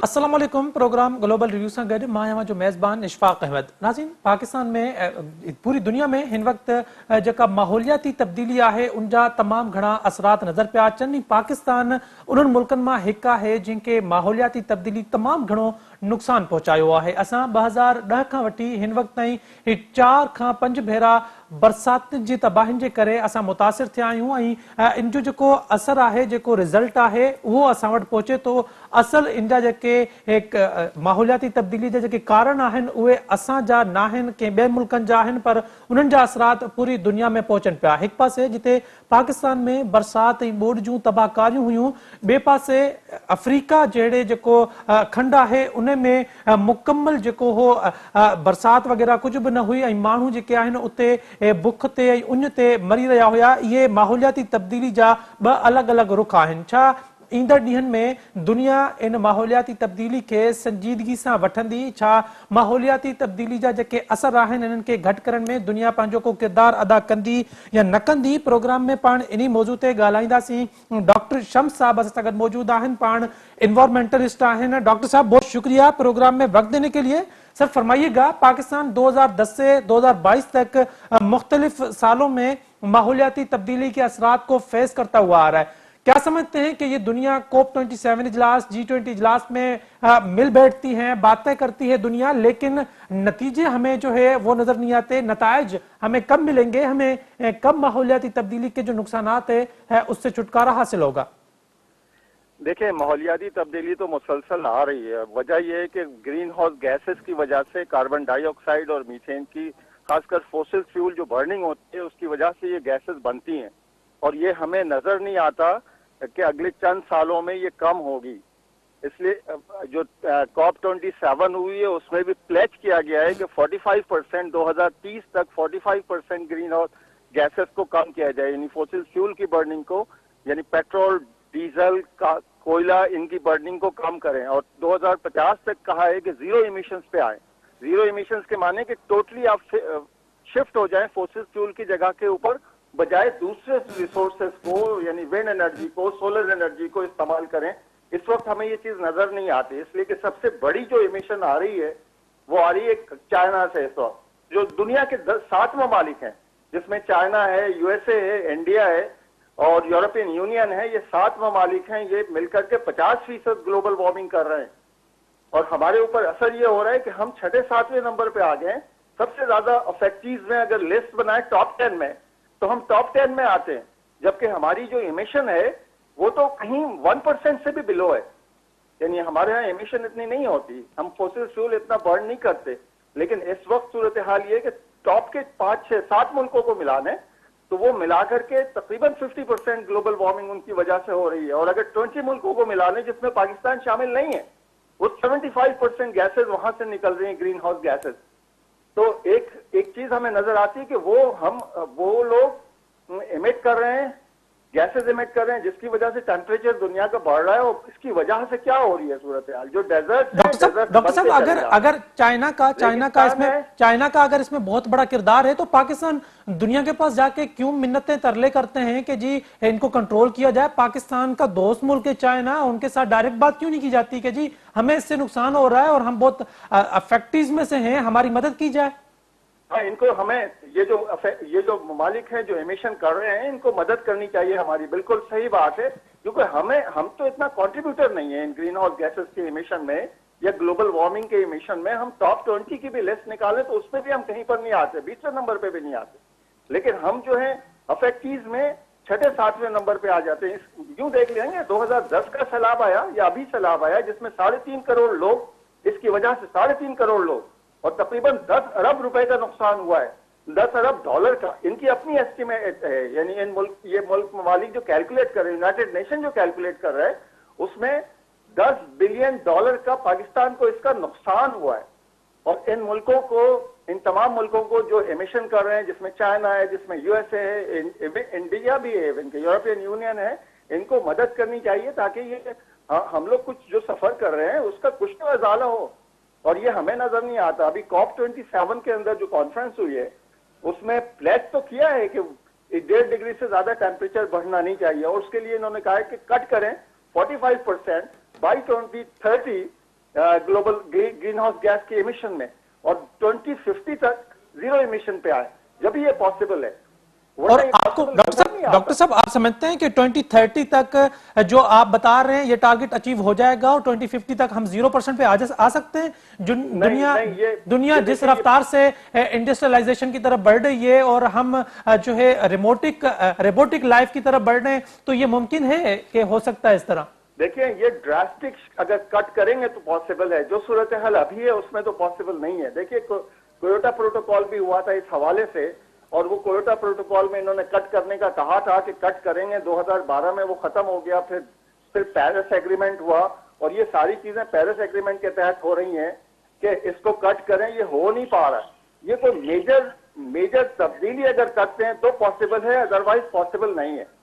अस्सलाम वालेकुम। Programme global review सां गॾु मां आहियां जो मेज़बान इशफाक अहमद। नाज़रीन, पाकिस्तान में पूरी दुनिया में हिन वक़्तु जेका माहौलियाती तब्दीली आहे उन जा तमामु घणा असरात नज़र पिया अचनि। पाकिस्तान उन्हनि मुल्कनि मां हिकु आहे जंहिंखे माहौलियाती तब्दीली तमामु घणो नुक़सान पहुचायो आहे। असां 2010 खां वठी हिन वक़्त ताईं 4 खां 5 भेरा बरसातुनि जी तबाहियुनि जे करे असां मुतासिर थिया आहियूं ऐं इन जो जेको असर आहे, जेको रिज़ल्ट आहे, उहो असां वटि पहुचे थो। असल इन जा जेके माहौलियाती तब्दीली जा जेके कारण आहिनि उहे असांजा न आहिनि, कंहिं ॿियनि मुल्कनि जा आहिनि, पर उन्हनि जा असरात पूरी दुनिया में पहुचनि पिया। हिकु पासे जिते पाकिस्तान में बरसात ऐं ॿोॾि जूं तबाहकारियूं हुयूं, ॿिए पासे अफ्रीका जहिड़े जेको खंड आहे उन में मुकम्मल जेको हो बरसात वग़ैरह कुझु बि न हुई ऐं माण्हू जेके आहिनि उते बुख ते ऐं उञ ते मरी रहिया हुया। इहे माहौलियाती तब्दीली जा ॿ अलॻि अलॻि रुख आहिनि। छा ईंदड़ ॾींहनि में दुनिया इन माहौलियाती तब्दीली खे संजीदगी सां वठंदी? छा माहौलियाती तब्दीली जा जेके असर आहिनि इन्हनि खे घटि करण में दुनिया पंहिंजो को किरदारु अदा कंदी या न कंदी? प्रोग्राम में पाण इन्ही मौज़ू ते ॻाल्हाईंदासीं। डॉक्टर शम्स साहब असां सां गॾु मौजूद आहिनि, पाण इन्वायरमेंटलिस्ट आहिनि। डॉक्टर साहब, बहुत शुक्रिया प्रोग्राम में वक्त देने के लिए। सर फरमाइएगा, पाकिस्तान 2010 से 2022 तक मुख्तलिफ सालों में माहौलियाती तब्दीली के असरात को फेस करता हुआ आ रहा है। क्या समझते हैं कि ये दुनिया COP27 इजलास, G20 इजलास में मिल बैठती हैं, बातें करती है दुनिया, लेकिन नतीजे हमें जो है वो नजर नहीं आते? नतायज हमें कब मिलेंगे? हमें कब माहौलियाती तब्दीली के जो नुकसानात है उससे छुटकारा हासिल होगा? देखिए, माहौलियाती तब्दीली तो मुसलसल आ रही है। वजह यह है कि ग्रीन हाउस गैसेस की वजह से कार्बन डाइऑक्साइड और मीथेन की, खासकर फोसिल फ्यूल जो बर्निंग होती है उसकी वजह से ये गैसेस बनती हैं और ये हमें नजर नहीं आता कि अगले चंद सालों में ये कम होगी। इसलिए जो COP27 हुई है उसमें भी प्लेज किया गया है कि 45% 2030 तक 45% ग्रीन हाउस गैसेस को कम किया जाए, यानी फोसिल फ्यूल की बर्निंग को, यानी पेट्रोल, डीजल का, कोयला, इनकी बर्निंग को कम करें और 2050 तक कहा है कि जीरो इमिशंस पे आए। जीरो इमिशंस के माने कि टोटली आप शिफ्ट हो जाएं फोसिल फ्यूल की जगह के ऊपर, बजाय दूसरे रिसोर्सेस को, यानी विंड एनर्जी को, सोलर एनर्जी को इस्तेमाल करें। इस वक्त हमें ये चीज नजर नहीं आती, इसलिए कि सबसे बड़ी जो इमिशन आ रही है वो आ रही है चाइना से। इस वक्त जो दुनिया के 7 ममालिक हैं, जिसमें चाइना है, यूएसए है, इंडिया है और यूरोपियन यूनियन है, ये 7 ममालिक हैं, ये मिलकर के 50% ग्लोबल वार्मिंग कर रहे हैं और हमारे ऊपर असर ये हो रहा है कि हम 6-7वें नंबर पे आ गए। सबसे ज्यादा अफेक्टीज में अगर लिस्ट बनाए टॉप 10 में, तो हम टॉप 10 में आते हैं, जबकि हमारी जो इमिशन है वो तो कहीं 1% से भी बिलो है। यानी हमारे यहाँ इमिशन इतनी नहीं होती, हम फोसिल फ्यूल इतना बर्न नहीं करते। लेकिन इस वक्त सूरत हाल ये कि टॉप के 5-6-7 मुल्कों को मिलाने, तो वो मिलाकर के तकरीबन 50% ग्लोबल वार्मिंग उनकी वजह से हो रही है। और अगर 20 मुल्कों को मिलाने जिसमें पाकिस्तान शामिल नहीं है, वो 75% गैसेज वहां से निकल रही हैं, ग्रीन हाउस गैसेज। तो एक चीज हमें नजर आती है कि वो लोग इमिट कर रहे हैं, गैसेज इमिट कर रहे हैं, जिसकी वजह से टेम्परेचर दुनिया का बढ़ रहा है। और इसकी वजह से क्या हो रही है सूरत हाल, जो डेजर्ट डॉक्टर साहब, अगर चाइना का अगर इसमें बहुत बड़ा किरदार है, तो पाकिस्तान दुनिया के पास जाके क्यों मिन्नतें तरले करते हैं कि जी इनको कंट्रोल किया जाए? पाकिस्तान का दोस्त मुल्क है चाइना, उनके साथ डायरेक्ट बात क्यों नहीं की जाती कि जी हमें इससे नुकसान हो रहा है और हम बहुत अफेक्टीज में से हैं, हमारी मदद की जाए? हाँ, इनको हमें ये जो ममालिक हैं जो एमिशन कर रहे हैं, इनको मदद करनी चाहिए हमारी। बिल्कुल सही बात है, क्योंकि हम तो इतना कंट्रीब्यूटर नहीं है इन ग्रीन हाउस गैसेस के एमिशन में या ग्लोबल वार्मिंग के एमिशन में। हम टॉप 20 की भी लिस्ट निकालें तो उसमें भी हम कहीं पर नहीं आते, 20वें नंबर पे भी नहीं आते। लेकिन हम जो है अफेक्टीज में 6-7वें नंबर पे आ जाते हैं। यूं देख लेंगे 2010 का सैलाब आया या अभी सैलाब आया, जिसमें 3.5 करोड़ लोग, इसकी वजह से 3.5 करोड़ लोग और तकरीबन 10 अरब रुपए का नुकसान हुआ है, 10 अरब डॉलर का। इनकी अपनी एस्टिमेट है, यानी ये मुल्क ममालिक जो कैलकुलेट कर रहे हैं, यूनाइटेड नेशन जो कैलकुलेट कर रहा है, उसमें 10 बिलियन डॉलर का पाकिस्तान को इसका नुकसान हुआ है। और इन मुल्कों को, इन तमाम मुल्कों को जो एमिशन कर रहे हैं, जिसमें चाइना है, जिसमें यूएसए है, इंडिया भी है, इनके यूरोपियन यूनियन है, इनको मदद करनी चाहिए ताकि ये हम लोग कुछ जो सफर कर रहे हैं उसका कुछ तो अजाला हो। और ये हमें नजर नहीं आता। अभी COP27 के अंदर जो कॉन्फ्रेंस हुई है उसमें प्लेज तो किया है कि 1.5 डिग्री से ज्यादा टेम्परेचर बढ़ना नहीं चाहिए और उसके लिए इन्होंने कहा है कि कट करें 45% बाई 2030 ग्लोबल ग्रीन हाउस गैस के इमिशन में, और 2050 तक जीरो इमिशन पे आए, जब ये पॉसिबल है। और आपको डॉक्टर साहब आप समझते हैं कि 2030 तक जो आप बता रहे हैं ये टारगेट अचीव हो जाएगा और 2050 तक हम 0% पे आ सकते हैं? दुनिया जिस रफ्तार से इंडस्ट्रियलाइजेशन की तरफ बढ़ रही है और हम जो है रोबोटिक लाइफ की तरफ बढ़ रहे हैं, तो ये मुमकिन है कि हो सकता है इस तरह? देखिए, ये ड्रास्टिक अगर कट करेंगे तो पॉसिबल है, जो सूरत हाल अभी है उसमें तो पॉसिबल नहीं है। देखिए, कोयोटा प्रोटोकॉल भी हुआ था इस हवाले से, और वो कोयोटा प्रोटोकॉल में इन्होंने कट करने का कहा था कि कट करेंगे, 2012 में वो खत्म हो गया। फिर पेरिस एग्रीमेंट हुआ, और ये सारी चीजें पेरिस एग्रीमेंट के तहत हो रही हैं कि इसको कट करें, ये हो नहीं पा रहा है। ये कोई मेजर तब्दीली अगर करते हैं तो पॉसिबल है, अदरवाइज पॉसिबल नहीं है।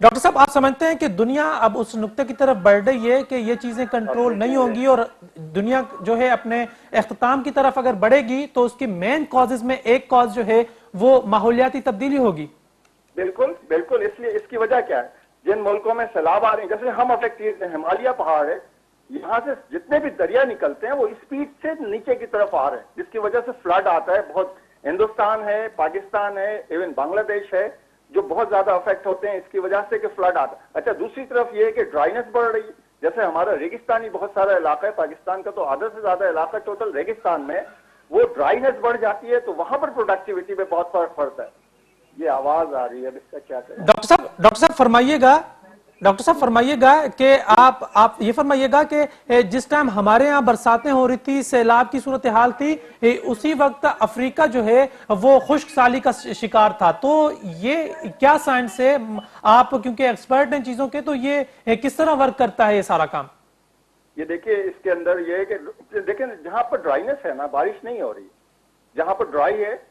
डॉक्टर साहब आप समझते हैं कि दुनिया अब उस नुक्ते की तरफ बढ़ रही है कि ये चीजें कंट्रोल नहीं होंगी और दुनिया जो है अपने इख्तिताम की तरफ अगर बढ़ेगी तो उसकी मेन कॉजेज में एक कॉज जो है वो माहौलियाती तब्दीली होगी? बिल्कुल बिल्कुल। इसलिए इसकी वजह क्या है, जिन मुल्कों में सैलाब आ रहे हैं, जैसे हम अफेक्टेड हैं, हिमालय पहाड़ है, यहाँ से जितने भी दरिया निकलते हैं वो स्पीड से नीचे की तरफ आ रहे हैं, जिसकी वजह से फ्लड आता है बहुत। हिंदुस्तान है, पाकिस्तान है, इवन बांग्लादेश है, जो बहुत ज्यादा अफेक्ट होते हैं इसकी वजह से कि फ्लड आता है। अच्छा, दूसरी तरफ ये है कि ड्राइनेस बढ़ रही है। जैसे हमारा रेगिस्तानी बहुत सारा इलाका है, पाकिस्तान का तो आधा से ज्यादा इलाका टोटल रेगिस्तान में, वो ड्राइनेस बढ़ जाती है तो वहां पर प्रोडक्टिविटी में बहुत फर्क पड़ता है। ये आवाज आ रही है, इसका क्या करें? डॉक्टर साहब फरमाइएगा कि आप ये फरमाइएगा कि जिस टाइम हमारे यहाँ बरसातें हो रही थी, सैलाब की सूरत हाल थी, उसी वक्त अफ्रीका जो है वो खुश्क साली का शिकार था। तो ये क्या साइंस है, आप क्योंकि एक्सपर्ट हैं चीजों के, तो ये किस तरह वर्क करता है ये सारा काम? ये देखिए, इसके अंदर ये है कि देखिए, जहां पर ड्राइनेस है ना, बारिश नहीं हो रही, जहां पर ड्राई है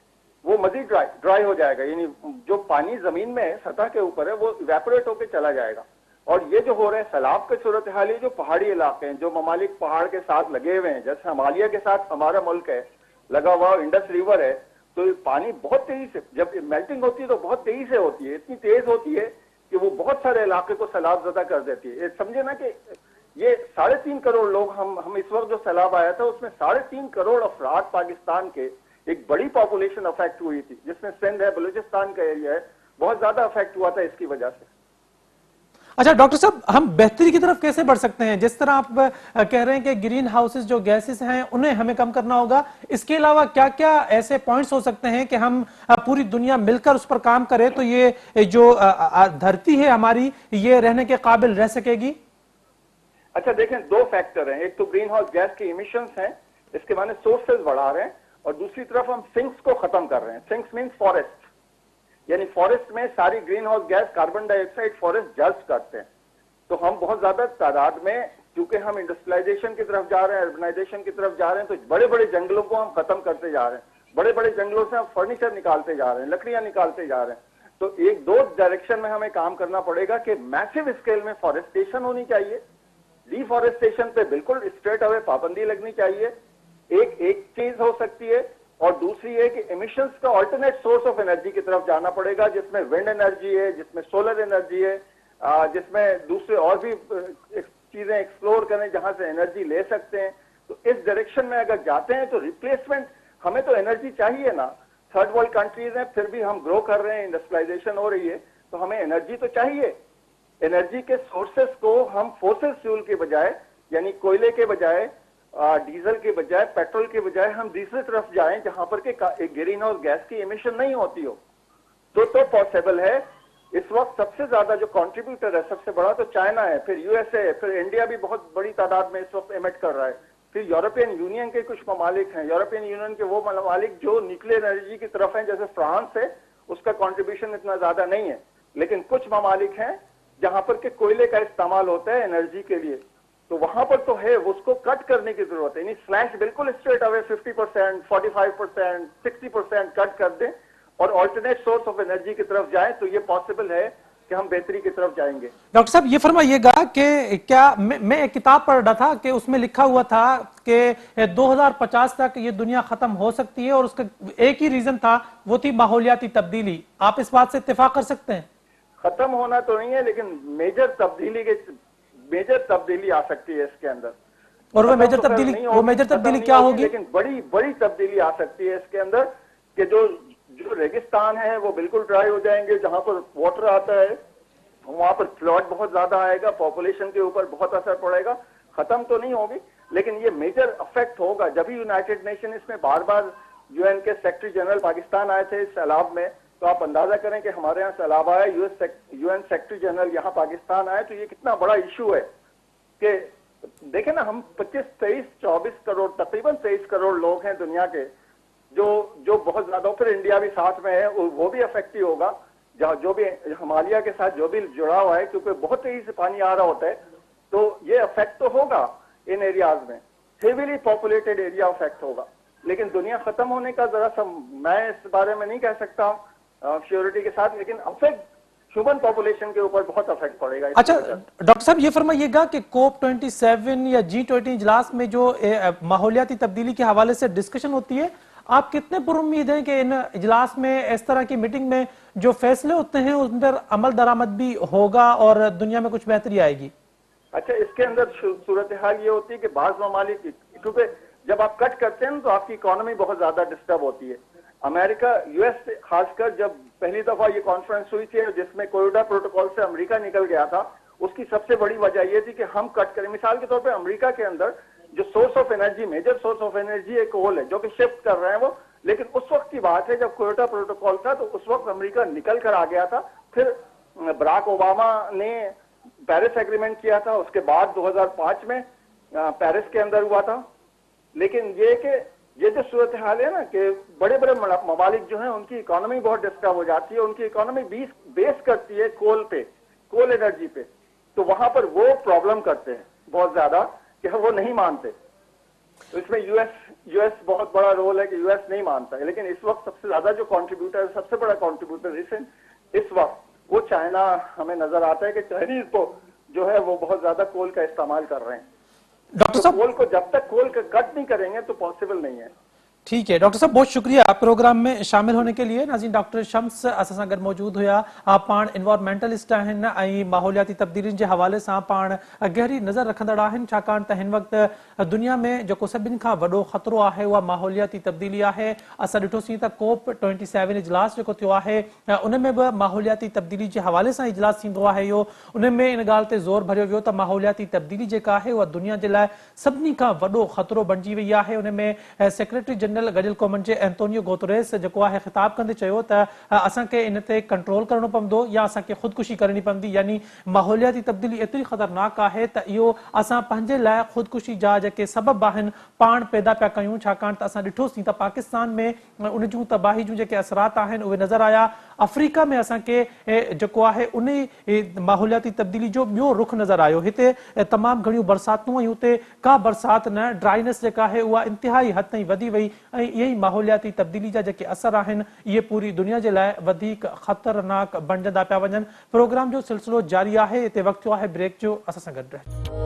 वो मजीद ड्राई हो जाएगा, यानी जो पानी जमीन में है, सतह के ऊपर है, वो इवेपोरेट होकर चला जाएगा। और ये जो हो रहा है सैलाब के सूरत हाल, जो पहाड़ी इलाके हैं, जो ममालिक पहाड़ के साथ लगे हुए हैं, जैसे हिमालय के साथ हमारा मुल्क है लगा हुआ, इंडस रिवर है, तो पानी बहुत तेजी से जब मेल्टिंग होती है तो बहुत तेजी से होती है, इतनी तेज होती है कि वो बहुत सारे इलाके को सैलाब ज़दा कर देती है। समझे ना कि ये 3.5 करोड़ लोग, हम इस वक्त जो सैलाब आया था उसमें 3.5 करोड़ अफराद पाकिस्तान के, एक बड़ी पॉपुलेशन अफेक्ट हुई थी, जिसमें सिंध है, बलूचिस्तान का एरिया है, बहुत ज्यादा अफेक्ट हुआ था इसकी वजह से। अच्छा डॉक्टर साहब, हम बेहतरी की तरफ कैसे बढ़ सकते हैं? जिस तरह आप कह रहे हैं कि ग्रीन हाउसेस जो गैसेस हैं उन्हें हमें कम करना होगा, इसके अलावा क्या क्या ऐसे पॉइंट्स हो सकते हैं कि हम पूरी दुनिया मिलकर उस पर काम करें तो ये जो धरती है हमारी, ये रहने के काबिल रह सकेगी? अच्छा देखें, 2 फैक्टर हैं, एक तो ग्रीन हाउस गैस के इमिशंस हैं, इसके माने सोर्सेज बढ़ा रहे हैं, और दूसरी तरफ हम सिंक्स को खत्म कर रहे हैं। सिंक्स मीन्स फॉरेस्ट, यानी फॉरेस्ट में सारी greenhouse gas, carbon dioxide forest जल्ब करते हैं। तो हम बहुत ज्यादा तादाद में, क्योंकि हम इंडस्ट्रियलाइजेशन की तरफ जा रहे हैं, अर्बनाइजेशन की तरफ जा रहे हैं, तो बड़े बड़े जंगलों को हम खत्म करते जा रहे हैं। बड़े बड़े जंगलों से हम फर्नीचर निकालते जा रहे हैं, लकड़ियां निकालते जा रहे हैं। तो 1-2 डायरेक्शन में हमें काम करना पड़ेगा कि मैसिव स्केल में फॉरेस्टेशन होनी चाहिए, डिफॉरेस्टेशन पे बिल्कुल स्ट्रेट अवे पाबंदी लगनी चाहिए, एक चीज हो सकती है। और दूसरी है कि एमिशंस का अल्टरनेट सोर्स ऑफ एनर्जी की तरफ जाना पड़ेगा, जिसमें विंड एनर्जी है, जिसमें सोलर एनर्जी है, जिसमें दूसरे और भी चीजें एक्सप्लोर करें जहां से एनर्जी ले सकते हैं। तो इस डायरेक्शन में अगर जाते हैं तो रिप्लेसमेंट, हमें तो एनर्जी चाहिए ना, थर्ड वर्ल्ड कंट्रीज हैं, फिर भी हम ग्रो कर रहे हैं, इंडस्ट्रियलाइजेशन हो रही है, तो हमें एनर्जी तो चाहिए। एनर्जी के सोर्सेस को हम फोसिल फ्यूल के बजाय, यानी कोयले के बजाय, डीजल के बजाय, पेट्रोल के बजाय हम दूसरी तरफ जाएं जहां पर के ग्रीन हाउस गैस की इमिशन नहीं होती हो, तो पॉसिबल है। इस वक्त सबसे ज्यादा जो कंट्रीब्यूटर है, सबसे बड़ा तो चाइना है, फिर यूएसए है, फिर इंडिया भी बहुत बड़ी तादाद में इस वक्त एमिट कर रहा है, फिर यूरोपियन यूनियन के कुछ ममालिक हैं, यूरोपियन यूनियन के वो ममालिक जो न्यूक्लियर एनर्जी की तरफ हैं, जैसे फ्रांस है, उसका कॉन्ट्रीब्यूशन इतना ज्यादा नहीं है, लेकिन कुछ ममालिक हैं जहां पर के कोयले का इस्तेमाल होता है एनर्जी के लिए, तो वहां पर तो है, उसको कट करने की जरूरत है। यानी स्लैश बिल्कुल स्ट्रेट अवे 50%, 45%, 60% कट कर दें और अल्टरनेट सोर्स ऑफ एनर्जी की तरफ जाएं, तो ये पॉसिबल है कि हम बेहतरी की तरफ जाएंगे। डॉक्टर साहब ये फरमाइएगा कि क्या मैं एक किताब पढ़ रहा था कि उसमें लिखा हुआ था कि 2050 तक ये दुनिया खत्म हो सकती है और उसका एक ही रीजन था, वो थी माहौलियाती तब्दीली। आप इस बात से इत्तेफाक कर सकते हैं? खत्म होना तो नहीं है, लेकिन मेजर तब्दीली आ सकती है इसके अंदर। और वो खत्म मेजर तो खैर तब्दीली नहीं वो होगी, मेजर खत्म तब्दीली नहीं क्या होगी, होगी? लेकिन बड़ी बड़ी तब्दीली आ सकती है इसके अंदर कि जो जो रेगिस्तान है वो बिल्कुल ड्राई हो जाएंगे, जहां पर वाटर आता है वहां पर फ्लड बहुत ज्यादा आएगा, पॉपुलेशन के ऊपर बहुत असर पड़ेगा। खत्म तो नहीं होगी, लेकिन ये मेजर अफेक्ट होगा। जब भी यूनाइटेड नेशन इसमें बार बार यूएन के सेक्रेटरी जनरल पाकिस्तान आए थे इस सैलाब में, तो आप अंदाजा करें कि हमारे यहाँ सैलाब आया, यूएन सेक्रेटरी जनरल यहाँ पाकिस्तान आए, तो ये कितना बड़ा इशू है कि देखें ना, हम 25, 23, 24 करोड़, तकरीबन 23 करोड़ लोग हैं दुनिया के, जो जो बहुत ज्यादा, फिर इंडिया भी साथ में है, वो भी अफेक्ट ही होगा। जहाँ जो भी हिमालय के साथ जो भी जुड़ा हुआ है, क्योंकि बहुत तेजी से पानी आ रहा होता है, तो ये अफेक्ट तो होगा इन एरियाज में, हेवीली पॉपुलेटेड एरिया अफेक्ट होगा। लेकिन दुनिया खत्म होने का जरा सा मैं इस बारे में नहीं कह सकता हूँ श्योरिटी के साथ, लेकिन अफेक्ट ह्यूमन पॉपुलेशन के ऊपर बहुत अफेक्ट पड़ेगा। अच्छा डॉक्टर साहब, ये फरमाइएगा कि कोप 27 या G20 इजलास में जो माहौलियाती तब्दीली के हवाले से डिस्कशन होती है, आप कितने पुरुम्मीद हैं कि इन इजलास में, इस तरह की मीटिंग में जो फैसले होते हैं उन पर अमल दरामद भी होगा और दुनिया में कुछ बेहतरी आएगी? अच्छा, इसके अंदर सूरत हाल ये होती है कि बाज ममालिक, क्योंकि जब आप कट करते हैं तो आपकी इकोनॉमी बहुत ज्यादा डिस्टर्ब होती है। अमेरिका, यूएस खासकर, जब पहली दफा ये कॉन्फ्रेंस हुई थी जिसमें कोयडा प्रोटोकॉल से अमेरिका निकल गया था, उसकी सबसे बड़ी वजह ये थी कि हम कट करें। मिसाल के तौर पे अमेरिका के अंदर जो source of energy, major source of energy एक कोल है, जो कि शिफ्ट कर रहे हैं वो, लेकिन उस वक्त की बात है जब कोयटा प्रोटोकॉल था, तो उस वक्त अमेरिका निकल कर आ गया था। फिर बराक ओबामा ने पेरिस एग्रीमेंट किया था, उसके बाद 2005 में पेरिस के अंदर हुआ था। लेकिन ये जो सूरत हाल है ना कि बड़े बड़े ममालिक जो हैं उनकी इकोनॉमी बहुत डिस्टर्ब हो जाती है, उनकी इकोनॉमी बेस करती है कोल पे, कोल एनर्जी पे, तो वहां पर वो प्रॉब्लम करते हैं बहुत ज्यादा कि वो नहीं मानते। तो इसमें यूएस बहुत बड़ा रोल है कि यूएस नहीं मानता है। लेकिन इस वक्त सबसे ज्यादा जो कंट्रीब्यूटर, सबसे बड़ा कंट्रीब्यूटर इस वक्त वो चाइना हमें नजर आता है कि चाइनीज तो जो है वो बहुत ज्यादा कोल का इस्तेमाल कर रहे हैं। डॉक्टर साहब, कोल को जब तक कोल का कट नहीं करेंगे तो पॉसिबल नहीं है। ठीक है डॉक्टर साहब, बहुत शुक्रिया आप प्रोग्राम में शामिल होने के लिए। नाज़रीन, डॉक्टर शम्स असां सां गॾु मौजूद हुया। आप पाण इन्वायरमेंटलिस्ट आहिनि ऐं माहौलियाती तब्दीलियुनि जे हवाले सां पाण गहरी नज़र रखंदड़ आहिनि, छाकाणि त हिन वक़्तु दुनिया में जेको सभिनि खां वॾो ख़तरो आहे उहा माहौलियाती तब्दीली आहे। असां ॾिठोसीं त कोप 27 इजलास जेको थियो आहे उन में बि माहौलियाती तब्दीली जे हवाले सां इजलास थींदो आहे इहो। उन में इन ॻाल्हि ते ज़ोर भरियो वियो त माहौलियाती तब्दीली जेका आहे उहा दुनिया जे लाइ सभिनी खां वॾो ख़तरो बणिजी वई आहे। उन में सेक्रेटरी जनरल गॾियल क़ौमनि जे एंटोनियो गुतेरेस जेको आहे ख़िताब कंदे चयो त असांखे इन ते कंट्रोल करणो पवंदो या असांखे ख़ुदकुशी करणी पवंदी, यानी माहौलियाती तब्दीली एतिरी ख़तरनाक आहे त इहो असां पंहिंजे लाइ ख़ुदकुशी जा जेके सबब आहिनि पाण पैदा पिया कयूं, छाकाणि त असां ॾिठोसीं त पाकिस्तान में उन जूं तबाही जूं जेके असरात आहिनि उहे नज़र आया। अफ्रीका में असांखे जेको आहे उन माहौलियाती तब्दीली जो ॿियो रुख नज़र आयो। हिते तमामु घणियूं बरसातूं ऐं हुते का बरसात न, ड्राइनेस जेका आहे उहा इंतिहाई हद ताईं वधी वई ऐं इहे ई माहौलियाती तब्दीली जा जेके असर आहिनि इहे पूरी दुनिया जे लाइ वधीक ख़तरनाक बणजंदा पिया वञनि। प्रोग्राम जो सिलसिलो जारी आहे, हिते वक़्तु आहे ब्रेक जो, असां सां गॾु रहिजो।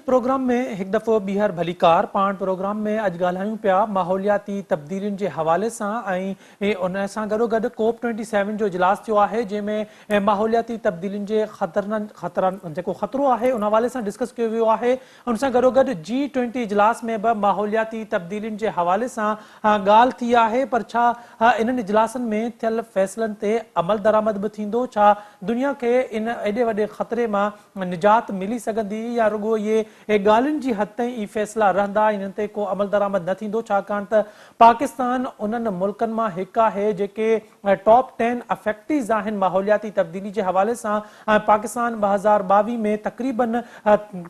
प्रोग्राम में एक दफ़ो ॿीहर भलीकार पाण प्रोग्राम में अॼु ॻाल्हायूं पिया माहौलियाती तब्दीलियुनि जे हवाले सां ऐं उन सां गॾोगॾु कोप 27 जो इजलास थियो आहे जंहिंमें माहौलियाती तब्दीलियुनि जे जेको ख़तरो आहे उन हवाले सां डिस्कस कयो वियो आहे। उन सां गॾोगॾु G20 इजलास में बि माहौलियाती तब्दीलियुनि जे हवाले सां ॻाल्हि थी आहे, पर छा इन्हनि इजलासनि में थियल फ़ैसिलनि ते अमल दरामद बि थींदो? छा दुनिया खे इन एॾे वॾे ख़तरे मां निजात मिली सघंदी या रुॻो इहे ॻाल्हियुनि जी हद ताईं ई फ़ैसिला रहंदा, इन्हनि ते को अमल दरामद न थींदो? छाकाणि त पाकिस्तान उन्हनि मुल्कनि मां हिकु आहे जेके टॉप 10 अफेक्टीज़ आहिनि माहौलियाती तब्दीली जे हवाले सां। पाकिस्तान 2022 में तक़रीबन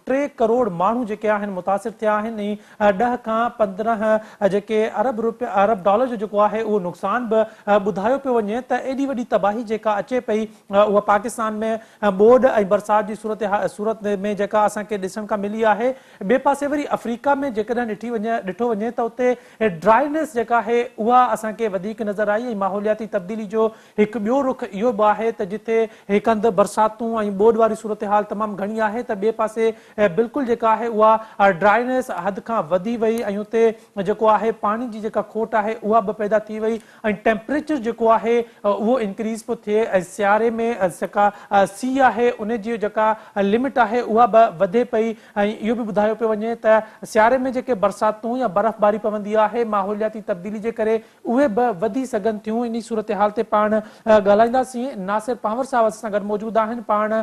3 करोड़ माण्हू जेके आहिनि मुतासिर थिया आहिनि ऐं 10 खां 15 जेके अरब डॉलर जो जेको आहे उहो नुक़सान बि ॿुधायो पियो वञे त एॾी वॾी तबाही जेका अचे पई उहा पाकिस्तान में ॿोॾि ऐं बरसात जी सूरत में जेका असांखे ॾिसण खां मिली रही आहे। ॿिए पासे वरी अफ्रीका में जेकॾहिं ॾिठो वञे त उते ड्राइनेस जेका आहे उहा असांखे वधीक नज़र आई ऐं माहौलियाती तब्दीली जो हिकु ॿियो रुख इहो बि आहे त जिथे हिकु हंधि बरसातूं ऐं ॿोॾि वारी सूरत हाल तमामु घणी आहे त ॿिए पासे बिल्कुलु जेका आहे उहा ड्राइनेस हद खां वधी वई ऐं उते जेको आहे पाणी जी जेका खोट आहे उहा बि पैदा थी वई ऐं टेम्परेचर जेको आहे उहो इंक्रीज़ पियो थिए ऐं सियारे में जेका सी आहे उन जी जेका लिमिट आहे उहा बि वधे पई ऐं इहो बि ॿुधायो पियो वञे त सियारे में जेके बरसातूं या बर्फ़बारी पवंदी आहे माहौलियाती तब्दीली जे करे उहे बि वधी सघनि थियूं। इन सूरत हाल ते पाण ॻाल्हाईंदासीं। नासिर पांवर साहब असां गॾु मौजूदु आहिनि। पाण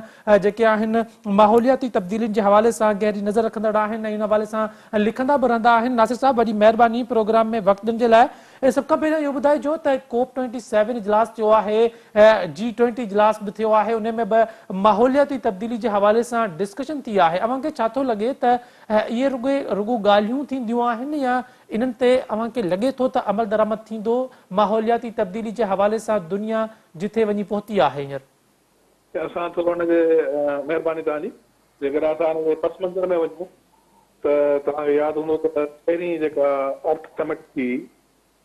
जेके आहिनि माहौलियाती तब्दीलियुनि जे हवाले सां गहरी नज़र रखंदड़ आहिनि ऐं इन हवाले सां लिखंदा बि रहंदा आहिनि। नासिर साहब वॾी महिरबानी प्रोग्राम में वक़्तु ॾियण जे लाइ। सभ खां पहिरियों इहो ॿुधाइजो त COP27 इजलास थियो आहे, G20 इजलास बि थियो आहे, उन में बि माहौलियाती तब्दीली जे हवाले सां डिस्कशन थी आहे। अव्हांखे छा थो लॻे त इहे रुगो ॻाल्हियूं थींदियूं आहिनि या इन्हनि ते अव्हांखे लॻे थो त अमल दरामद थींदो माहौलियाती तब्दीली जे हवाले सां दुनिया जिथे वञी पहुती आहे हींअर? असां थोरो हुनखे महिरबानी तव्हांजी। जेकॾहिं असां हुनजे पस मंज़र में वञूं त तव्हांखे यादि हूंदो त पहिरीं जेका अर्थ समिट थी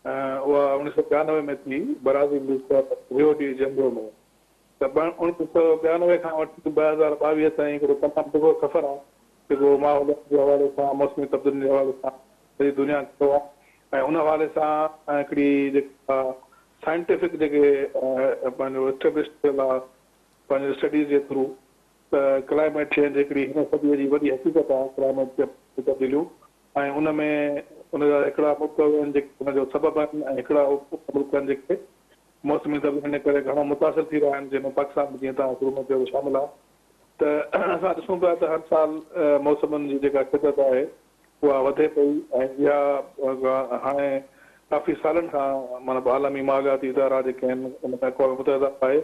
उहा 1992 में थी ब्राज़ील रियो डी जेनेरो में। त 1992 खां वठी 2022 ताईं हिकिड़ो तमामु ॾुखो सफ़र आहे जेको माहौलियात जे हवाले सां मौसमी तब्दीली जे हवाले सां सॼी दुनिया कयो आहे। ऐं उन हवाले सां हिकिड़ी जेका साइंटिफिक जेके पंहिंजो एस्टेब्लिश थियल आहे पंहिंजे स्टडीज़ जे थ्रू त क्लाइमेट चेंज हिकिड़ी हिन सदीअ जी वॾी हक़ीक़त आहे क्लाइमेट तब्दीलियूं। ऐं उन में उनजा हिकिड़ा मुल्क आहिनि जेके उनजो सबबु आहिनि ऐं हिकिड़ा मुल्क आहिनि जेके मौसमी तब्दीली करे घणो मुतासिर थी रहिया आहिनि, जंहिंमें पाकिस्तान जीअं तव्हां शुरू में चयो शामिल आहे। त असां ॾिसूं पिया त हर साल मौसमनि जी जेका शिदत आहे उहा वधे पई ऐं इहा हाणे काफ़ी सालनि खां मतिलबु आलमी माहौलियाती इदारा जेके आहिनि उन में अक़वाम मुतहिदा आहे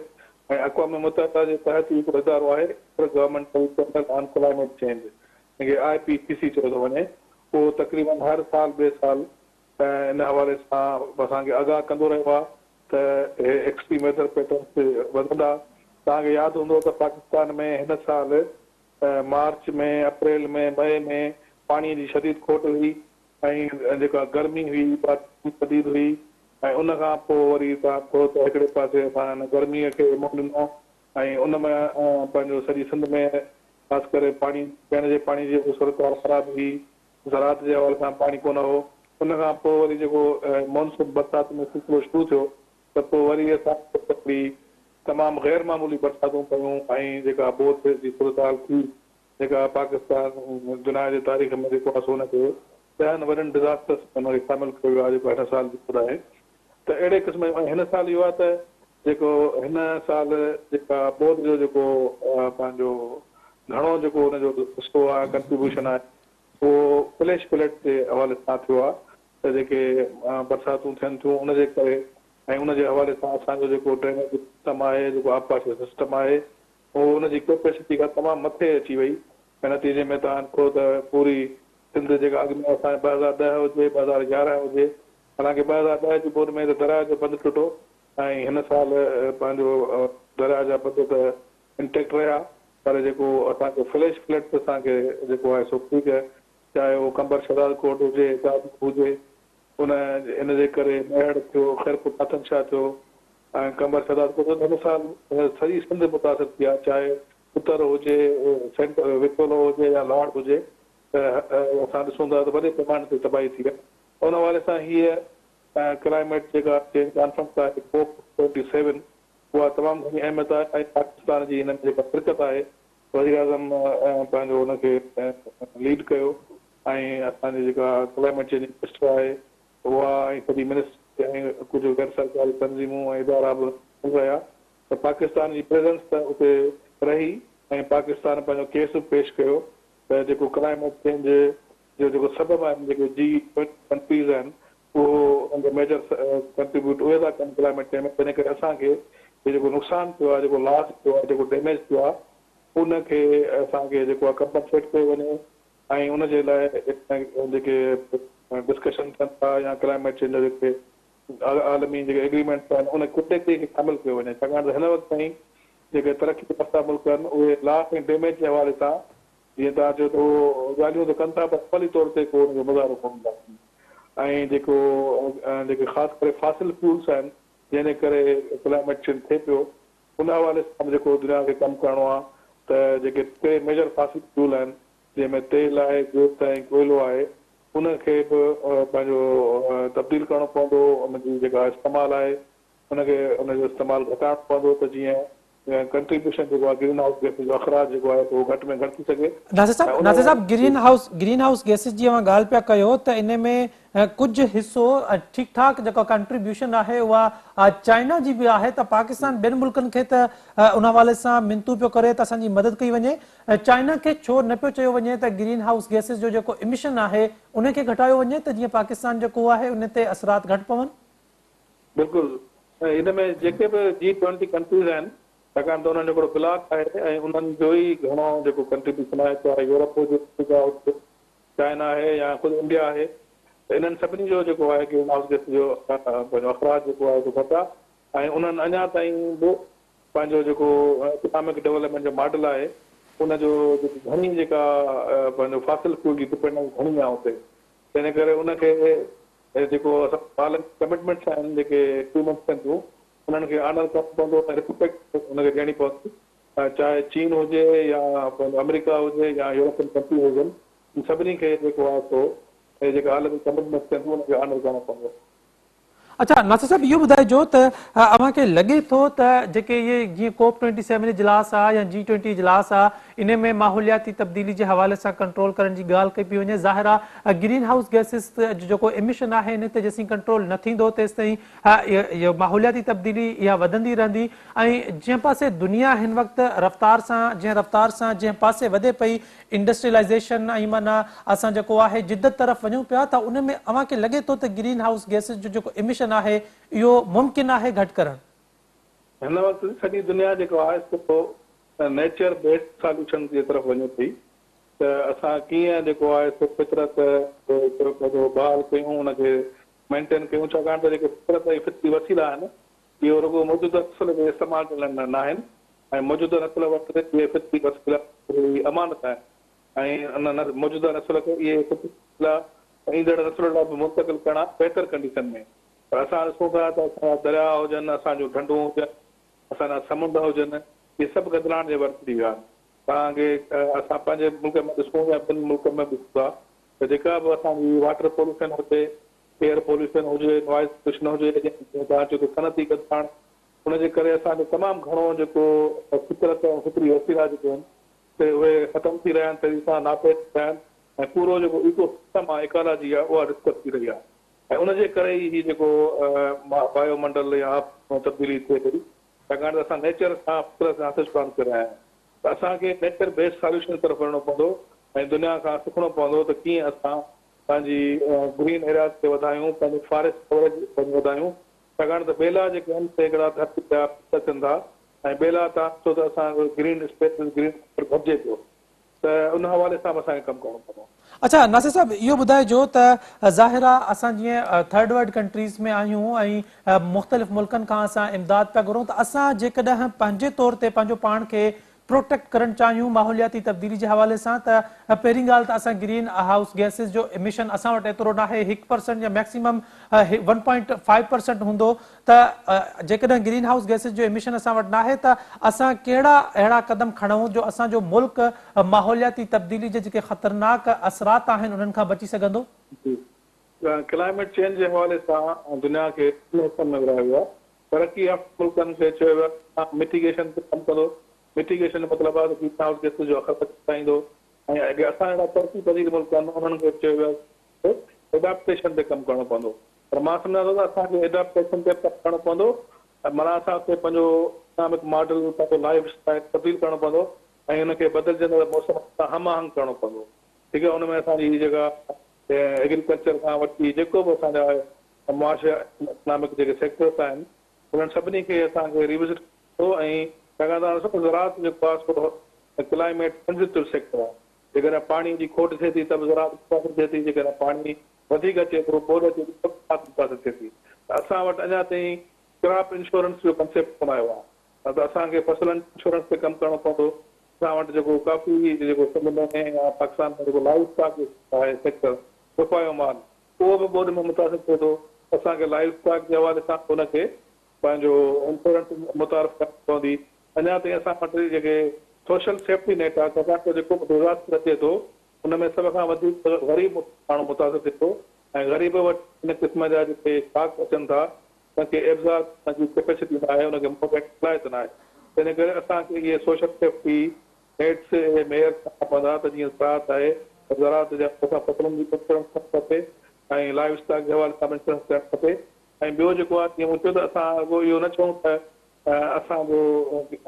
ऐं अक़वाम मुतहिदा जे तहत हिकिड़ो इदारो आहे governmental panel on climate change, जंहिंखे IPCC चयो थो वञे। उहो तक़रीबन हर साल ॿिए साल इन हवाले सां असांखे आगाह कंदो रहियो आहे त एक्सट्रीम वेदर पैटर्न्स वधंदा। तव्हांखे यादि हूंदो त पाकिस्तान में हिन साल मार्च में, अप्रैल में, मई में पाणीअ जी शदीद खोट हुई ऐं जेका गर्मी हुई शदीद हुई ऐं उन खां पोइ वरी तव्हां पोइ त हिकिड़े पासे असां हिन गर्मीअ खे मुंहुं ॾिनो ऐं उन में पंहिंजो सॼी सिंध में ख़ासि करे पाणी पीअण जे पाणी जी सूरत हाल ख़राबु हुई, ज़रात जे हवाले सां पाणी कोन हो। उन खां पोइ वरी जेको मॉनसून बरसाति में सिलसिलो शुरू थियो त पोइ वरी असां हिकिड़ी तमामु गैर मामूली बरसातूं कयूं ऐं जेका बोथ जी सूरत हाल थी जेका पाकिस्तान दुनिया जे तारीख़ में जेको आहे सो हुनखे 10 वॾनि डिज़ास्टर्स हुनखे शामिलु कयो वियो आहे जेको हिन साल जी ॿुधाए। त अहिड़े क़िस्म हिन साल इहो आहे त जेको हिन साल जेका बोध जो जेको पंहिंजो घणो जेको हुनजो हिसो आहे कंट्रीब्यूशन आहे उहो फ्लैश फ्लड जे हवाले सां थियो आहे त जेके बरसातूं थियनि थियूं उनजे करे ऐं उनजे हवाले सां असांजो जेको ड्रेनेज सिस्टम आहे, जेको आबपाशी सिस्टम आहे, उहो उनजी कैपेसिटी खां तमामु मथे अची वई। ऐं नतीजे में तव्हां ॾिठो त पूरी सिंध जेका अॻु में असांजे 2010 हुजे, 2011 हुजे, हालांकि 2010 जी बोर्ड में त दरिया जो बंदि टुटो ऐं हिन साल पंहिंजो दरिया जा बंदि त इंटेक्ट रहिया, पर जेको असांजो फ्लैश फ्लड असांखे जेको आहे सो थी पियो, चाहे उहो कंबर शदाद कोट हुजे, हुजे, उन इन जे करे मेहड़ थियो, ख़ैरपुर नाथन शाह थियो ऐं कंबर शदाद कोट हिन साल सॼी सिंध मुतासिर थी आहे, चाहे उत्तर हुजे, सेंटर विकोलो हुजे या लाहौर हुजे, त असां ॾिसूं था त वॾे पैमाने ते तबाही थी आहे। उन हवाले सां हीअ क्लाइमेट जेका चेंज कॉन्फ्रेंस आहे COP27 उहा तमामु घणी अहमियत आहे ऐं पाकिस्तान जी हिन में जेका शिरकत आहे वज़ीर आज़म पंहिंजो हुनखे लीड कयो ऐं असांजी जेका क्लाइमेट चेंज मिनिस्टर आहे उहा ऐं सॼी मिनिस्ट्री ऐं कुझु गैर सरकारी तंज़ीमूं ऐं इदारा बि रहिया त पाकिस्तान जी प्रेज़ेंस त उते रही ऐं पाकिस्तान पंहिंजो केस बि पेश कयो त जेको क्लाइमेट चेंज जो जेको सबबु आहिनि जेके G20 कंट्रीज़ आहिनि उहो उनजो मेजर कंट्रीब्यूट उहे था कनि क्लाइमेट चेंज में, तंहिं करे असांखे जेको नुक़सानु थियो आहे, जेको लॉस थियो आहे, जेको डैमेज थियो आहे उनखे असांखे जेको आहे कंपनसेट कयो वञे ऐं उनजे लाइ जेके डिस्कशन थियनि था या क्लाइमेट चेंज जेके आलमी जेके एग्रीमेंट्स आहिनि उन कुदरती खे शामिलु कयो वञे, छाकाणि त हिन वक़्त ताईं जेके तरक़ी याफ़्ता मुल्क आहिनि उहे लॉस ऐं डैमेज जे हवाले सां जीअं तव्हां चओ त उहो ॻाल्हियूं त कनि था पर अमली तौर ते को हुनजो मुज़ाहिरो कोन था कनि। ऐं जेके ख़ासि करे फासिल फ्यूल्स आहिनि जंहिंजे करे क्लाइमेट चेंज थिए पियो, उन हवाले सां जेको दुनिया खे कमु करिणो आहे त जेके टे मेजर फासिल फ्यूल आहिनि जंहिंमें तेल आहे, जोत ऐं कोयलो आहे, उनखे बि पंहिंजो तब्दील करणो पवंदो। उनजी जेका इस्तेमालु आहे उनखे उनजो इस्तेमालु घटाइणो पवंदो त जीअं कंट्रीब्यूशन जेको आहे ग्रीन हाउस गैस जो अख़राज जेको आहे उहो घटि में घटि थी सघे। नासिर साहब, ग्रीन हाउस गैसेस जी अवां ॻाल्हि पिया कयो त इन में कुझु हिसो ठीकु ठाक जेको कंट्रीब्यूशन आहे उहा चाइना जी बि आहे, त पाकिस्तान ॿियनि मुल्कनि खे त उन हवाले सां मिनतू पियो करे त असांजी मदद कई वञे, चाइना खे छो न पियो चयो वञे त ग्रीन हाउस गैसेस जो जेको इमिशन आहे उनखे घटायो वञे त जीअं पाकिस्तान जेको आहे उन ते असरात घटि पवनि? बिल्कुलु इन में जेके बि G20 कंट्रीज़ आहिनि, छाकाणि त उन्हनि जो हिकिड़ो ब्लॉक आहे ऐं उन्हनि जो ई घणो जेको कंट्रीब्यूशन आहे, चाहे यूरोप हुजे, चाइना आहे या ख़ुदि इंडिया आहे, त इन्हनि सभिनी जो जेको आहे ग्रीन हाउस गैस जो पंहिंजो अख़राज जेको आहे उहो घटि आहे। ऐं उन्हनि अञा ताईं बि पंहिंजो जेको इकोनॉमिक डेवलपमेंट जो मॉडल आहे उनजो घणी जेका पंहिंजो फासिल फ्यूल जी डिपेंडेंस घणी आहे उते, तंहिं करे उनखे जेको असां कमिटमेंट्स आहिनि जेके एग्रीमेंट्स आहिनि थियूं उन्हनि खे ऑनर करणो पवंदो ऐं रिस्पेक्ट उनखे ॾियणी पवंदी, चाहे चीन हुजे या अमेरिका हुजे या यूरोपियन कंट्री हुजनि, सभिनी खे जेको आहे सो जेका आलमी कमिटमेंट्स आहिनि उनखे ऑनर करणो पवंदो। अच्छा नासिर साहब, इहो ॿुधाइजो त अव्हांखे लॻे थो त जेके इहे जीअं COP27 इजलास आहे या G20 इजलास आहे, इन में माहौलियाती तब्दीली जे हवाले सां कंट्रोल करण जी ॻाल्हि कई पई वञे। ज़ाहिर आहे ग्रीन हाउस गैसेस जेको इमिशन आहे इन ते जेसीं कंट्रोल न थींदो तेसि ताईं इहो माहौलियाती तब्दीली इहा वधंदी रहंदी। ऐं जंहिं पासे दुनिया हिन वक़्तु रफ़्तार सां जंहिं पासे वधे पई इंडस्ट्रियलाइज़ेशन ऐं माना असां जेको आहे जिद्दत तरफ़ वञूं पिया, त उन में अव्हांखे लॻे थो त ग्रीन हाउस गैसेस जो जेको इमिशन आहे इहो मुमकिन आहे घटि करणु? हिन वक़्तु सॼी दुनिया जेको आहे नेचर बेस्ड सॉल्यूशन जे तरफ़ वञे थी, त असां कीअं जेको आहे फितरत बहाल कयूं, उनखे मेंटेन कयूं, छाकाणि त जेके फितरत ऐं फितरी वसीला आहिनि इहो रुॻो मौजूदा नस्ल खे इस्तेमालु करण न आहिनि, ऐं मौजूदा नस्ल वटि इहे फितरी वसीला अमानत आहिनि ऐं मौजूदा नस्ल खे इहे वसीला ईंदड़ नस्ल लाइ बि मुंतकिल करणा बहितर कंडीशन में। पर असां ॾिसूं था त असांजा दरिया हुजनि, असांजो ढंढूं हुजनि, असांजा समुंड हुजनि, इहे सभु गदिलाइण जे वक़्तु थी विया। तव्हांखे असां पंहिंजे मुल्क में ॾिसूं या ॿिनि मुल्क में ॾिसूं था त जेका बि असांजी वाटर पोल्यूशन हुजे, एयर पोल्यूशन हुजे, नॉइज़ पोल्यूशन हुजे, तव्हां चओ त सनती गदिलाइण, उनजे करे असांजो तमामु घणो जेको फितरत ऐं फितरी वसीला जेके आहिनि त उहे ख़तमु थी रहिया आहिनि, तेज़ी सां नापेद थिया आहिनि ऐं पूरो जेको इको सिस्टम आहे, इकोलॉजी आहे, उहा डिस्टर्ब थी रही आहे। ऐं उनजे करे ई जेको वायुमंडल या तब्दीली थिए पई, छाकाणि त असां नेचर सां फितरत सां करे रहिया आहियूं। त असांखे नेचर बेस्ड सॉल्यूशन तरफ़ वञिणो पवंदो ऐं दुनिया खां सिखणो पवंदो त कीअं असां पंहिंजी ग्रीन एरियाज़ खे वधायूं, पंहिंजी फॉरेस्ट कवरेज वधायूं, छाकाणि त ॿेला जेके आहिनि से हिकिड़ा धरती जा अचनि था ऐं ॿेला तव्हां ॾिसो त असांजो ग्रीन स्पेस ग्रीन घटिजे पियो, त उन हवाले सां बि असांखे कमु करणो पवंदो। अच्छा नासिर साहब, इहो ॿुधाइजो त ज़ाहिर आहे असां जीअं थर्ड वर्ल्ड कंट्रीज़ में आहियूं ऐं मुख़्तलिफ़ मुल्कनि खां असां इमदाद पिया घुरूं, त असां जेकॾहिं पंहिंजे तौर ते पंहिंजो पाण खे प्रोटेक्ट करणु चाहियूं माहौलियाती तब्दीली जे हवाले सां, त पहिरीं ॻाल्हि त असां ग्रीन हाउस गैसेस जो इमिशन असां वटि एतिरो न आहे, 1% या मैक्सिमम 1.5% हूंदो, त जेकॾहिं ग्रीन हाउस गैसेस जो इमिशन असां वटि न आहे त असां कहिड़ा अहिड़ा क़दम खणूं जो असांजो मुल्क माहौलियाती तब्दीली जे जेके ख़तरनाक असरात आहिनि उन्हनि खां बची सघंदो? क्लाइमेट चेंज जे हवाले सां दुनिया खे में विरायो वियो आहे। तरक़ी याफ़्ता मुल्कनि खे चयो वियो आहे मिटिगेशन ते कमु कंदो। मिटिगेशन जो मतिलबु आहे त ग्रीन हाउस गैस जो अख़र बचाईंदो, ऐं असां अहिड़ा तरक़ी पज़ीर मुल्क आहिनि उन्हनि खे चयो वियो आहे एडेप्टेशन ते कमु करणो पवंदो। पर मां सम्झां थो त असांखे एडेप्टेशन ते कमु करणो पवंदो, माना असांखे पंहिंजो इकोनॉमिक मॉडल, पंहिंजो लाइफ स्टाइल तब्दील करणो पवंदो ऐं हुनखे बदिलजंदड़ मौसम सां हम आहंग करणो पवंदो। ठीकु आहे, हुन में असांजी जेका एग्रीकल्चर खां वठी जेको बि असांजा मुआशरा इकोनॉमिक जेके सेक्टर्स आहिनि उन्हनि सभिनी खे असांखे रिविज़िट कयो। ऐं छाकाणि त ज़राअत जेको आहे क्लाइमेट सेंसिटिव सेक्टर आहे। जेकॾहिं पाणी जी खोट थिए थी त बि ज़राअत थिए थी, जेकॾहिं पाणी वधीक अचे थो, बोर अचे थी, सभु थिए थी। त असां वटि अञा ताईं क्रॉप इंश्योरेंस जो कंसेप्ट कोन आयो आहे, त असांखे फसल इंश्योरेंस ते कमु करणो पवंदो। असां वटि जेको काफ़ी जेको समुंड में या पाकिस्तान में जेको लाइफ स्टॉक आहे सेक्टर रुपयो माल उहो बि ॿोॾि में मुतासिर थिए थो। असांखे लाइफ स्टॉक जे हवाले सां उनखे पंहिंजो इंश्योरेंस मुतारिफ़ करणु पवंदी। अञा ताईं असां वटि जेके सोशल सेफ्टी नेट आहे छाकाणि त जेको डिज़ास्टर अचे थो उन में सभ खां वधीक ग़रीब माण्हू मुतासिर थिए थो ऐं ग़रीब वटि इन क़िस्म जा जेके स्टॉक अचनि था उनखे एब्ज़ॉर्ब जी कैपेसिटी न आहे, उनखे मुलायत न आहे। तंहिं करे असांखे इहे सोशल सेफ्टी नेट्स मेयर पवंदा त जीअं ज़रात आहे ज़रात जा फसलुनि जी इंश्योरेंस थियणु खपे ऐं लाइफ स्टॉक जे हवाले सां इंश्योरेंस थियणु खपे। ऐं ॿियो जेको आहे जीअं मूं चयो त असां अॻो इहो न चऊं त असांजो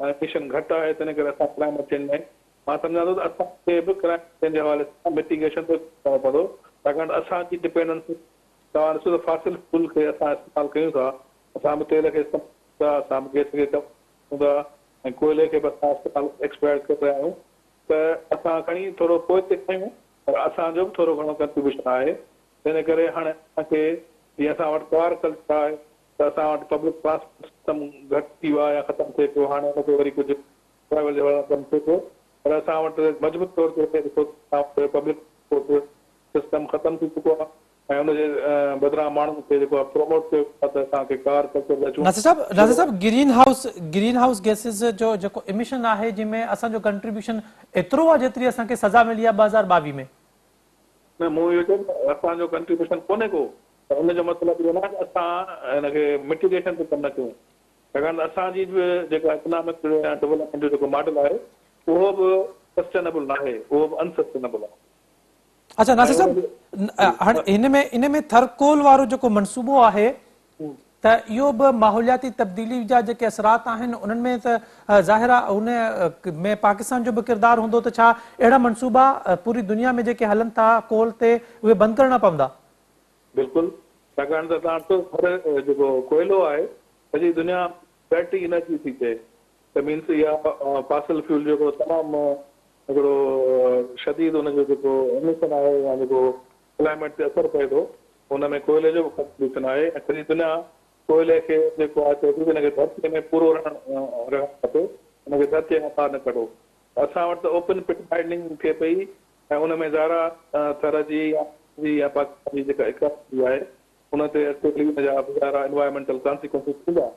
एमिशन घटि आहे तंहिं करे असां क्लाइमेट चेंज में मां सम्झां थो त असांखे बि क्लाइमेट चेंज जे हवाले सां मिटिगेशन थो करणो पवंदो छाकाणि त असांजी डिपेंडेंस तव्हां ॾिसो त फासिल फ्यूल खे असां इस्तेमालु कयूं था। असां बि तेल खे इस्तेमालु था, असां बि गैस खे कयूं था ऐं कोयले खे बि असां इस्तेमालु एक्सपायर करे रहिया आहियूं त असां खणी थोरो पोइ ते कयूं पर असांजो बि थोरो घणो कंट्रीब्यूशन आहे। तंहिं करे हाणे असांखे जीअं असां वटि कार कल्चर आहे त असां वटि पब्लिक ट्रांसपोर्ट सिस्टम घटि थी वियो आहे या ख़तमु थिए पियो। हाणे हुनखे वरी कुझु ट्रेवल जे वारा कमु थिए पियो पर असां वटि मज़बूत तौर ते ॾिसो पब्लिक ट्रांसपोर्ट सिस्टम ख़तमु थी चुको आहे ऐं हुनजे बदिरां माण्हुनि खे जेको आहे प्रोमोट कयो त असांखे कार कल्चर अचूं। नासिर साहब ग्रीन हाउस गैसेस जो जेको इमिशन आहे जंहिंमें असांजो कंट्रीब्यूशन एतिरो आहे जेतिरी असांखे सज़ा मिली आहे 2022 में। न मूं इहो चयो असांजो कंट्रीब्यूशन कोन्हे को त हुनजो मतिलबु इहो न आहे असां हिनखे मिटिगेशन ते कमु न कयूं छाकाणि त असांजी बि जेका इकनॉमिक डेवलपमेंट जो जेको मॉडल आहे उहो बि सस्टेनेबल न आहे, उहो बि अनसस्टेनेबल आहे। अच्छा नासिर साहब हाणे इन में थरकोल वारो जेको मनसूबो आहे त इहो बि माहौलियाती तब्दीली जा जेके असरात आहिनि उन्हनि में त ज़ाहिर आहे उन में पाकिस्तान जो बि किरदारु हूंदो त छा अहिड़ा मनसूबा पूरी दुनिया में जेके हलनि था कोल ते उहे बंदि करणा पवंदा? बिल्कुलु, छाकाणि त तव्हां ॾिसो हर जेको कोयलो आहे सॼी दुनिया बैटरी एनर्जी थी थिए त मीन्स इहा फासिल फ्यूल जेको तमामु हिकिड़ो शदीद हुनजो जेको इमिशन आहे या जेको क्लाइमेट ते असरु पए थो हुन में कोयले जो बि कंट्रीब्यूशन आहे ऐं सॼी दुनिया कोयले खे जेको आहे चए थी हिनखे धरतीअ में पूरो रहणु खपे, हुनखे धरतीअ खां ॿाहिरि न कढो। असां वटि त ओपन पिट माइनिंग थिए पई ऐं हुन में ज़ारा थर जी या पाकिस्तान जी जेका इकोनॉमी आहे हुन ते हुनजा ज़ारा इन्वायरमेंटल कॉन्सिक्वेंसिस थींदा।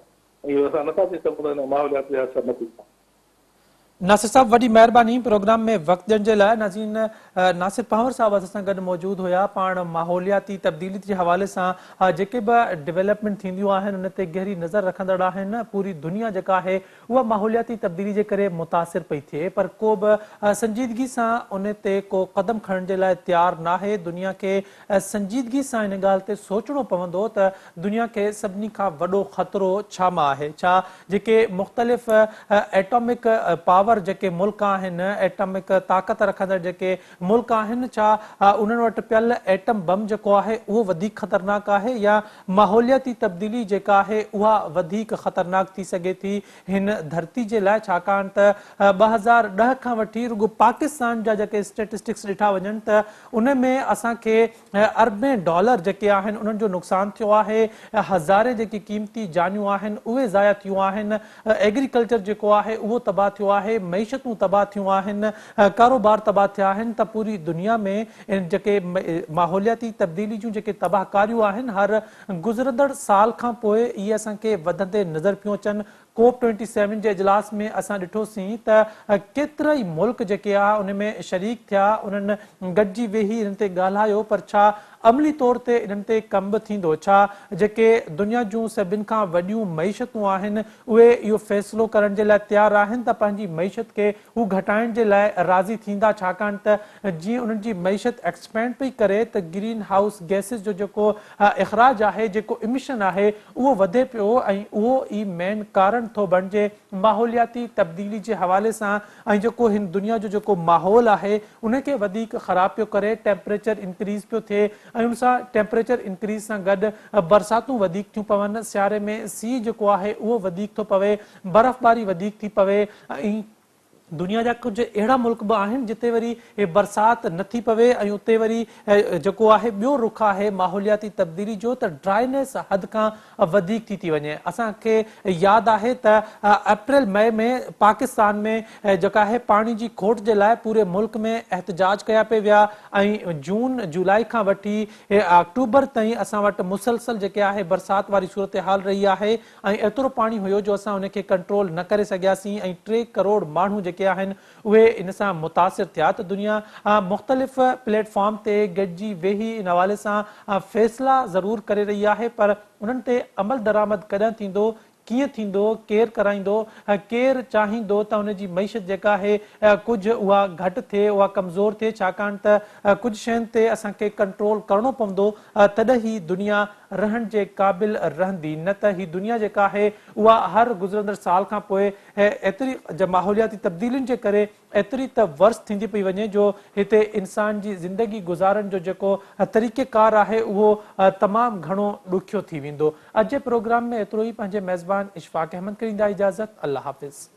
इहो असां नथा थी सघूं त माहौलियाती असर न थींदा। नासिर साहब वॾी महिरबानी प्रोग्राम में वक़्तु ॾियण जे लाइ। नाज़रीन नासिर पंवर साहब असां सां गॾु मौजूदु हुया। पाण माहौलियाती तब्दीली जे हवाले सां जेके बि डेवलपमेंट थींदियूं आहिनि उन ते गहरी नज़र रखंदड़ आहिनि। पूरी दुनिया जेका आहे उहा माहौलियाती तब्दीली जे करे मुतासिर पई थिए पर को बि संजीदगी सां उन ते को क़दम खणण जे लाइ तयारु न आहे। दुनिया खे संजीदगी सां इन ॻाल्हि ते सोचणो पवंदो त दुनिया खे सभिनी खां वॾो ख़तरो छा मां आहे। छा जेके मुख़्तलिफ़ एटॉमिक पावर जेके मुल्क आहिनि एटॉमिक ताक़त रखंदड़ जेके मुल्क आहिनि छा उन्हनि वटि पियल एटम बम जेको आहे उहो वधीक ख़तरनाक आहे या माहौलियाती तब्दीली जेका आहे उहा वधीक ख़तरनाक थी सघे थी हिन धरती जे लाइ? छाकाणि त 2010 खां वठी रुगो पाकिस्तान जा जेके स्टेटिस्टिक्स ॾिठा वञनि त उन में असांखे अरबें डॉलर जेके आहिनि उन्हनि जो नुक़सानु थियो आहे। हज़ारे जेकी क़ीमती जानियूं आहिनि उहे ज़ाया थियूं आहिनि। एग्रीकल्चर जेको आहे उहो तबाह थियो आहे। मईशतूं तबाह थियूं आहिनि, कारोबार तबाह थिया आहिनि। त पूरी दुनिया में जेके माहौलियाती तब्दीली जूं जेके तबाहकारियूं आहिनि हर गुज़रंदड़ साल खां पोइ इहे असांखे वधंदे नज़र पियूं अचनि। COP27 जे इजलास में असां ॾिठोसीं त केतिरा ई मुल्क जेके आहे उन में शरीक थिया, उन्हनि गॾिजी वेही इन्हनि ते ॻाल्हायो पर छा अमली तौर ते इन्हनि ते कम बि थींदो? छा जेके दुनिया जूं सभिनि खां वॾियूं मईशतूं आहिनि उहे इहो फ़ैसिलो करण जे लाइ तयारु आहिनि त पंहिंजी मईशत खे हू घटाइण जे लाइ राज़ी थींदा? छाकाणि त जीअं उन्हनि जी मईशत एक्सपेंड पई करे त ग्रीन हाउस गैसिस जो जेको इख़राज आहे, जेको इमिशन आहे उहो वधे पियो ऐं उहो ई मेन कारण थो बणिजे माहौलियाती तब्दीली जे हवाले सां। ऐं जेको हिन दुनिया जो जेको माहौल आहे उनखे वधीक ख़राब पियो करे, टेम्परेचर इंक्रीज़ पियो थिए ऐं उन सां टेम्परेचर इंक्रीज़ सां गॾु बरसातूं वधीक थियूं पवनि। सियारे में सीउ जेको आहे उहो वधीक थो पवे, बर्फ़बारी वधीक थी पवे ऐं दुनिया जा कुछ अहिड़ा मुल्क बि आहिनि जिते वरी बरसात नथी पवे ऐं उते वरी जेको आहे ॿियो रुख आहे माहौलियाती तब्दीली जो त ड्राइनेस हद खां वधीक थी वञे। असांखे यादि आहे त अप्रैल मई में पाकिस्तान में जेका आहे पाणी जी खोट जे लाइ पूरे मुल्क में एहतजाज कया पिया विया ऐं जून जुलाई खां वठी अक्टूबर ताईं असां वटि मुसलसल जेके आहे बरसात वारी सूरत हाल रही आहे ऐं एतिरो पाणी हुयो जो असां उनखे कंट्रोल न करे सघियासीं ऐं 3 करोड़ माण्हू जेके आहिनि उहे इन सां मुतासिर थिया। त दुनिया मुख़्तलिफ़ प्लेटफॉर्म ते गॾिजी वेही इन हवाले सां फ़ैसिला ज़रूर करे रही आहे, पर उन्हनि ते अमल दरामद कॾहिं थींदो, कीअं थींदो, केरु कराईंदो, केरु चाहींदो त उन जी मईशत जेका आहे कुझु उहा घटि थिए, उहा कमज़ोर थिए, छाकाणि त कुझु शयुनि ते असांखे कंट्रोल करणो पवंदो, तॾहिं ही दुनिया रहण जे क़ाबिल रहंदी। न त ही दुनिया जेका आहे उहा हर गुज़रंदड़ साल खां पोइ एतिरी माहौलियाती तब्दीलियुनि जे करे एतिरी त वर्स थींदी पई वञे जो हिते इंसान जी ज़िंदगी गुज़ारण जो जेको तरीक़ेकार आहे उहो तमामु घणो ॾुखियो थी वेंदो। अॼु जे प्रोग्राम में एतिरो ई। पंहिंजे मेज़बान इशफाक अहमद खे ॾींदा इजाज़त। अल्लाह हाफ़िज़।